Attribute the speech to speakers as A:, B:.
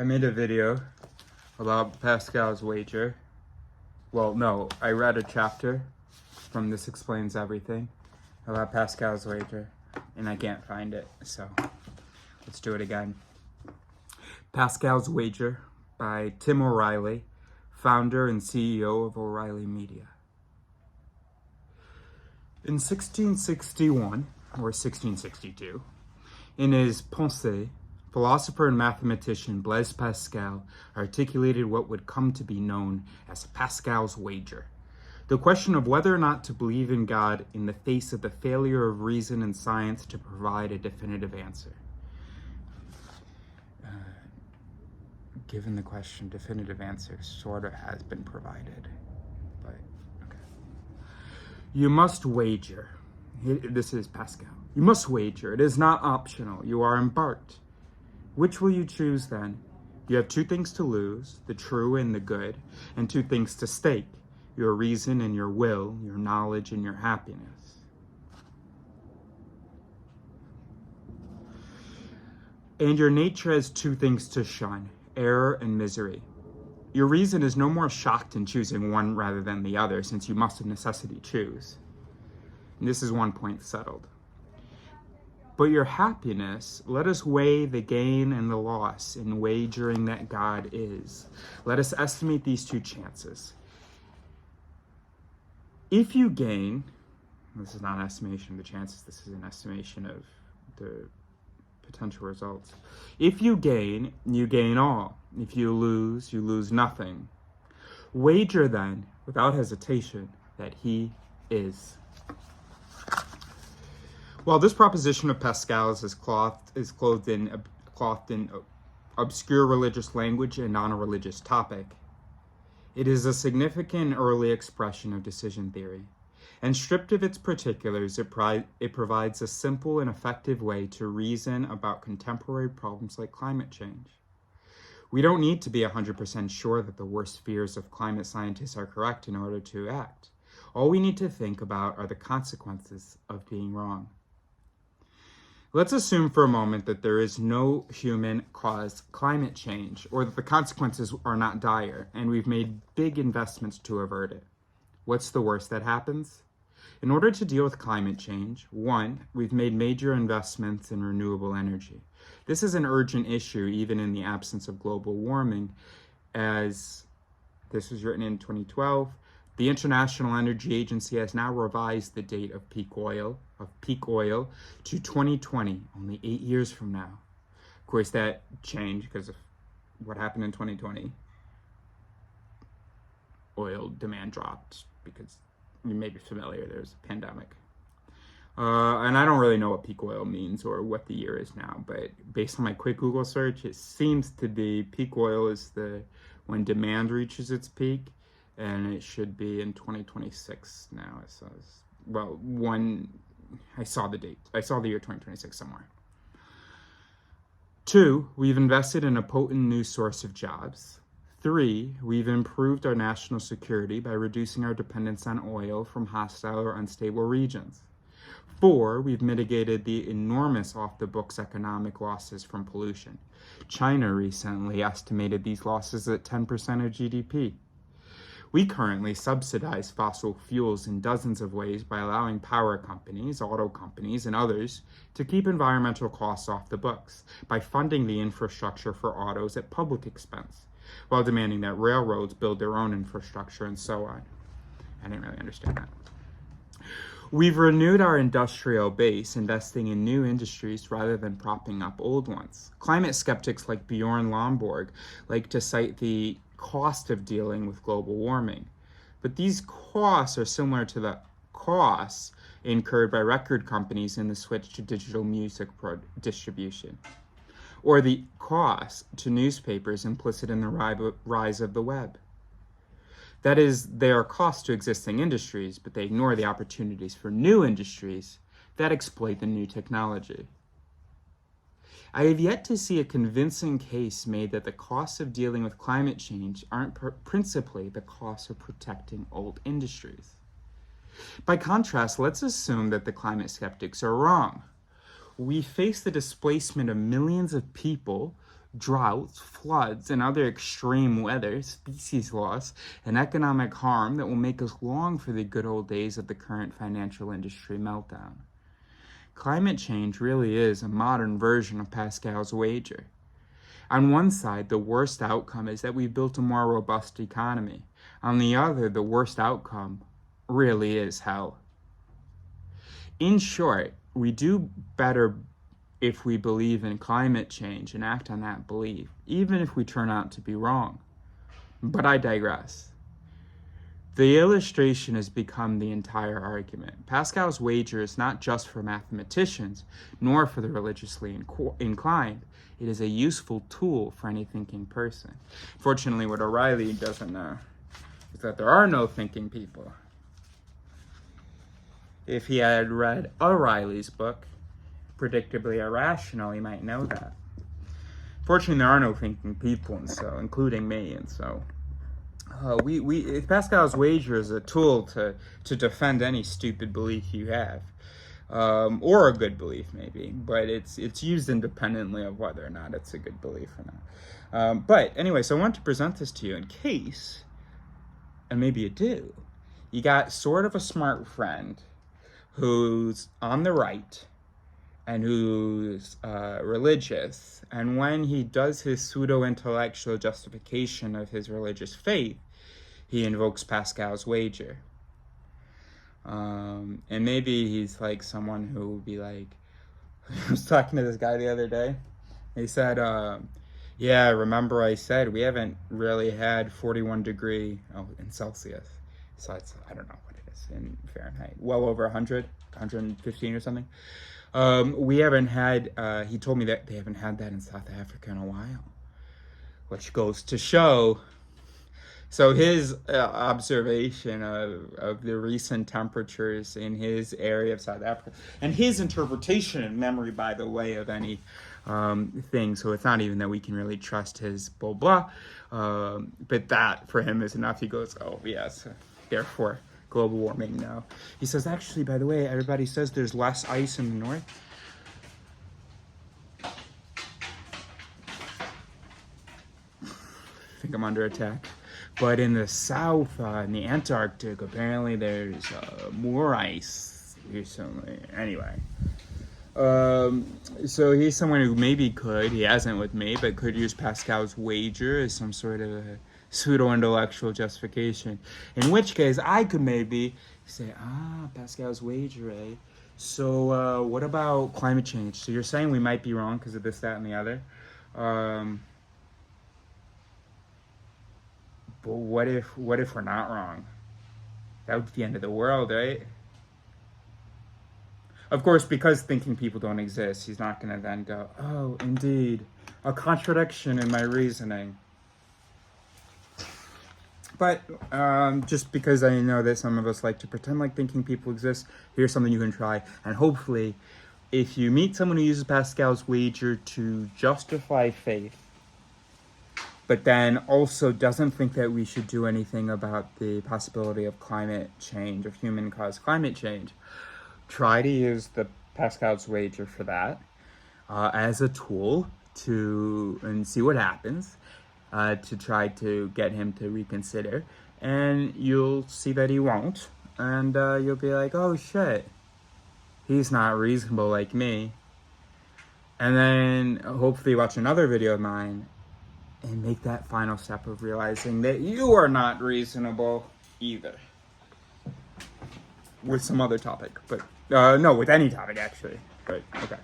A: I made a video about Pascal's wager. Well, no, I read a chapter from This Explains Everything about Pascal's wager, and I can't find it, so let's do it again. Pascal's Wager by Tim O'Reilly, founder and CEO of O'Reilly Media. In 1661, or 1662, in his Pensées, philosopher and mathematician Blaise Pascal articulated what would come to be known as Pascal's wager. The question of whether or not to believe in God in the face of the failure of reason and science to provide a definitive answer. Given the question, definitive answer sort of has been provided, but okay. You must wager. This is Pascal. You must wager. It is not optional. You are embarked. Which will you choose then? You have two things to lose, the true and the good, and two things to stake, your reason and your will, your knowledge and your happiness. And your nature has two things to shun, error and misery. Your reason is no more shocked in choosing one rather than the other, since you must of necessity choose. And this is one point settled. But your happiness, let us weigh the gain and the loss in wagering that God is. Let us estimate these two chances. If you gain, this is not an estimation of the chances, this is an estimation of the potential results. If you gain all. If you lose nothing. Wager then, without hesitation, that he is. While this proposition of Pascal's is clothed in obscure religious language and on a religious topic, it is a significant early expression of decision theory, and stripped of its particulars, it provides a simple and effective way to reason about contemporary problems like climate change. We don't need to be 100% sure that the worst fears of climate scientists are correct in order to act. All we need to think about are the consequences of being wrong. Let's assume for a moment that there is no human-caused climate change, or that the consequences are not dire, and we've made big investments to avert it. What's the worst that happens? In order to deal with climate change, one, we've made major investments in renewable energy. This is an urgent issue even in the absence of global warming, as this was written in 2012. The International Energy Agency has now revised the date of peak oil to 2020, only 8 years from now. Of course, that changed because of what happened in 2020. Oil demand dropped because you may be familiar, there's a pandemic. And I don't really know what peak oil means or what the year is now, but based on my quick Google search, it seems to be peak oil is when demand reaches its peak, and it should be in 2026 now. It says, I saw the date. I saw the year 2026 somewhere. Two, we've invested in a potent new source of jobs. Three, we've improved our national security by reducing our dependence on oil from hostile or unstable regions. Four, we've mitigated the enormous off-the-books economic losses from pollution. China recently estimated these losses at 10% of GDP. We currently subsidize fossil fuels in dozens of ways by allowing power companies, auto companies, and others to keep environmental costs off the books by funding the infrastructure for autos at public expense, while demanding that railroads build their own infrastructure and so on. I didn't really understand that. We've renewed our industrial base, investing in new industries rather than propping up old ones. Climate skeptics like Bjorn Lomborg like to cite the cost of dealing with global warming. But these costs are similar to the costs incurred by record companies in the switch to digital music distribution, or the cost to newspapers implicit in the rise of the web. That is, there are costs to existing industries, but they ignore the opportunities for new industries that exploit the new technology. I have yet to see a convincing case made that the costs of dealing with climate change aren't principally the costs of protecting old industries. By contrast, let's assume that the climate skeptics are wrong. We face the displacement of millions of people droughts, floods, and other extreme weather, species loss, and economic harm that will make us long for the good old days of the current financial industry meltdown. Climate change really is a modern version of Pascal's wager. On one side, the worst outcome is that we've built a more robust economy. On the other, the worst outcome really is hell. In short, we do better if we believe in climate change and act on that belief, even if we turn out to be wrong. But I digress. The illustration has become the entire argument. Pascal's wager is not just for mathematicians, nor for the religiously inclined. It is a useful tool for any thinking person. Fortunately, what O'Reilly doesn't know is that there are no thinking people. If he had read O'Reilly's book, Predictably Irrational, he might know that. Fortunately, there are no thinking people, and so, including me, and so Pascal's wager is a tool to defend any stupid belief you have, or a good belief maybe, but it's used independently of whether or not it's a good belief or not. But anyway, so I want to present this to you in case, and maybe you do, you got sort of a smart friend who's on the right and who's religious, and when he does his pseudo-intellectual justification of his religious faith, he invokes Pascal's wager. And maybe he's like someone who would be like, I was talking to this guy the other day, he said, yeah, remember I said we haven't really had 41 degree, in Celsius, so it's, I don't know what it is in Fahrenheit, well over 100, 115 or something. We haven't had, he told me that they haven't had that in South Africa in a while, which goes to show, so his observation of the recent temperatures in his area of South Africa, and his interpretation and memory, by the way, of any thing, so it's not even that we can really trust his blah blah, but that for him is enough. He goes, oh yes, therefore global warming now. He says, actually, by the way, everybody says there's less ice in the north. I think I'm under attack. But in the south, in the Antarctic, apparently there's more ice recently. Anyway. So he's someone who maybe could, he hasn't with me, but could use Pascal's wager as some sort of a pseudo-intellectual justification. In which case, I could maybe say, Pascal's wager, eh? So what about climate change? So you're saying we might be wrong because of this, that, and the other. But what if we're not wrong? That would be the end of the world, right? Of course, because thinking people don't exist, he's not going to then go, oh, indeed, a contradiction in my reasoning. But just because I know that some of us like to pretend like thinking people exist, here's something you can try. And hopefully, if you meet someone who uses Pascal's wager to justify faith, but then also doesn't think that we should do anything about the possibility of climate change, of human-caused climate change, try to use the Pascal's wager for that as a tool and see what happens, to try to get him to reconsider. And you'll see that he won't. And you'll be like, oh shit, he's not reasonable like me. And then hopefully watch another video of mine and make that final step of realizing that you are not reasonable either. With some other topic, but no, with any topic actually. But okay.